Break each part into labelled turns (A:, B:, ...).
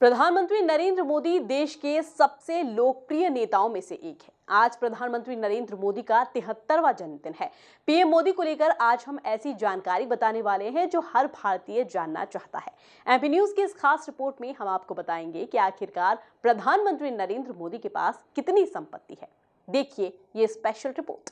A: प्रधानमंत्री नरेंद्र मोदी देश के सबसे लोकप्रिय नेताओं में से एक है। आज प्रधानमंत्री नरेंद्र मोदी का 73वां जन्मदिन है। पीएम मोदी को लेकर आज हम ऐसी जानकारी बताने वाले हैं जो हर भारतीय जानना चाहता है। एमपी न्यूज की इस खास रिपोर्ट में हम आपको बताएंगे कि आखिरकार प्रधानमंत्री नरेंद्र मोदी के पास कितनी संपत्ति है। देखिए ये स्पेशल रिपोर्ट।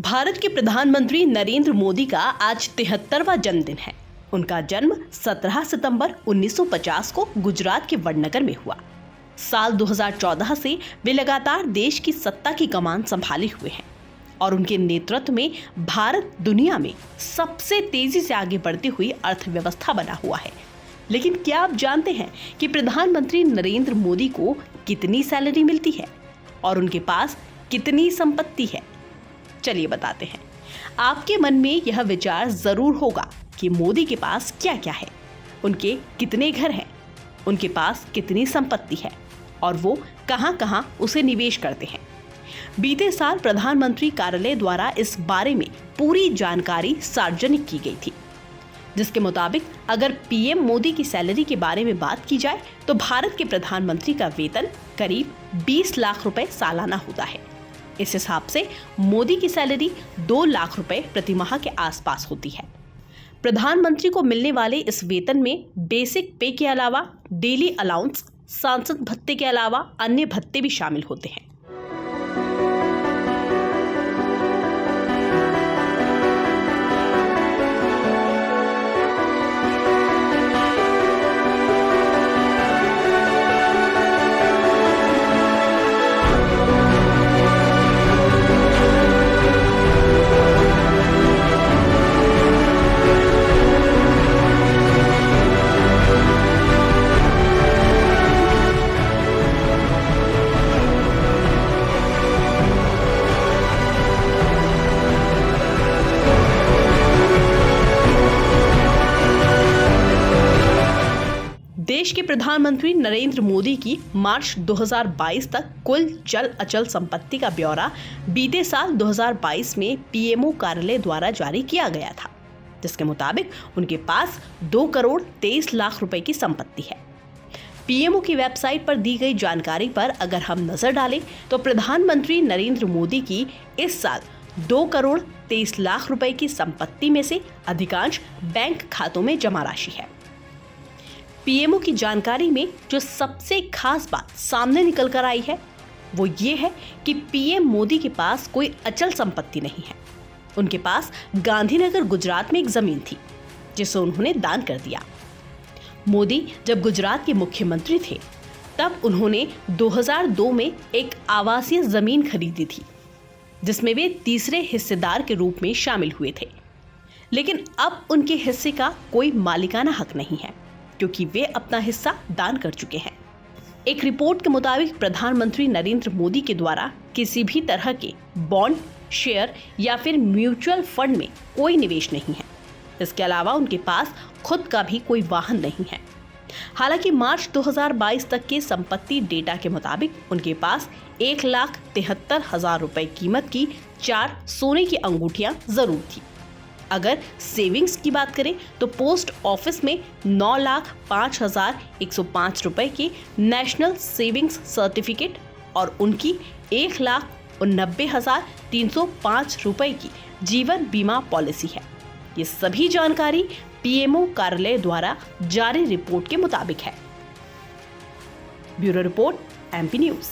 A: भारत के प्रधानमंत्री नरेंद्र मोदी का आज 73वां जन्मदिन है। उनका जन्म 17 सितंबर 1950 को गुजरात के वडनगर में हुआ। साल 2014 से वे लगातार देश की सत्ता की कमान संभाले हुए हैं और उनके नेतृत्व में भारत दुनिया में सबसे तेजी से आगे बढ़ती हुई अर्थव्यवस्था बना हुआ है। लेकिन क्या आप जानते हैं कि प्रधानमंत्री नरेंद्र मोदी को कितनी सैलरी मिलती है और उनके पास कितनी संपत्ति है? चलिए बताते हैं। आपके मन में यह विचार जरूर होगा कि मोदी के पास क्या क्या है, उनके कितने घर हैं, उनके पास कितनी संपत्ति है और वो कहां-कहां उसे निवेश करते हैं। बीते साल प्रधानमंत्री कार्यालय द्वारा इस बारे में पूरी जानकारी सार्वजनिक की गई थी, जिसके मुताबिक अगर पीएम मोदी की सैलरी के बारे में बात की जाए तो भारत के प्रधानमंत्री का वेतन करीब 20 लाख रुपए सालाना होता है। इस हिसाब से मोदी की सैलरी 2 लाख रुपए प्रति माह के आसपास होती है। प्रधानमंत्री को मिलने वाले इस वेतन में बेसिक पे के अलावा डेली अलाउंस, सांसद भत्ते के अलावा अन्य भत्ते भी शामिल होते हैं। देश के प्रधानमंत्री नरेंद्र मोदी की मार्च 2022 तक कुल चल अचल संपत्ति का ब्यौरा बीते साल 2022 में पीएमओ कार्यालय द्वारा जारी किया गया था, जिसके मुताबिक उनके पास 2 करोड़ 23 लाख रुपए की संपत्ति है। पीएमओ की वेबसाइट पर दी गई जानकारी पर अगर हम नजर डालें तो प्रधानमंत्री नरेंद्र मोदी की इस साल 2 करोड़ 23 लाख रुपए की संपत्ति में से अधिकांश बैंक खातों में जमा राशि है। पीएमओ की जानकारी में जो सबसे खास बात सामने निकल कर आई है वो ये है कि पीएम मोदी के पास कोई अचल संपत्ति नहीं है। उनके पास गांधीनगर गुजरात में एक जमीन थी जिसे उन्होंने दान कर दिया। मोदी जब गुजरात के मुख्यमंत्री थे तब उन्होंने 2002 में एक आवासीय जमीन खरीदी थी जिसमें वे तीसरे हिस्सेदार के रूप में शामिल हुए थे। लेकिन अब उनके हिस्से का कोई मालिकाना हक नहीं है क्योंकि वे अपना हिस्सा दान कर चुके हैं। एक रिपोर्ट के मुताबिक प्रधानमंत्री नरेंद्र मोदी के द्वारा किसी भी तरह के बॉन्ड, शेयर या फिर म्यूचुअल फंड में कोई निवेश नहीं है। इसके अलावा उनके पास खुद का भी कोई वाहन नहीं है। हालांकि मार्च 2022 तक के संपत्ति डेटा के मुताबिक उनके पास 1,73,000 रुपए कीमत की 4 सोने की अंगूठियां जरूर थी। अगर सेविंग्स की बात करें तो पोस्ट ऑफिस में 9,05,105 रुपए के नेशनल सेविंग्स सर्टिफिकेट और उनकी 1,89,305 रुपए की जीवन बीमा पॉलिसी है। ये सभी जानकारी पीएमओ कार्यालय द्वारा जारी रिपोर्ट के मुताबिक है। Bureau report, MP news.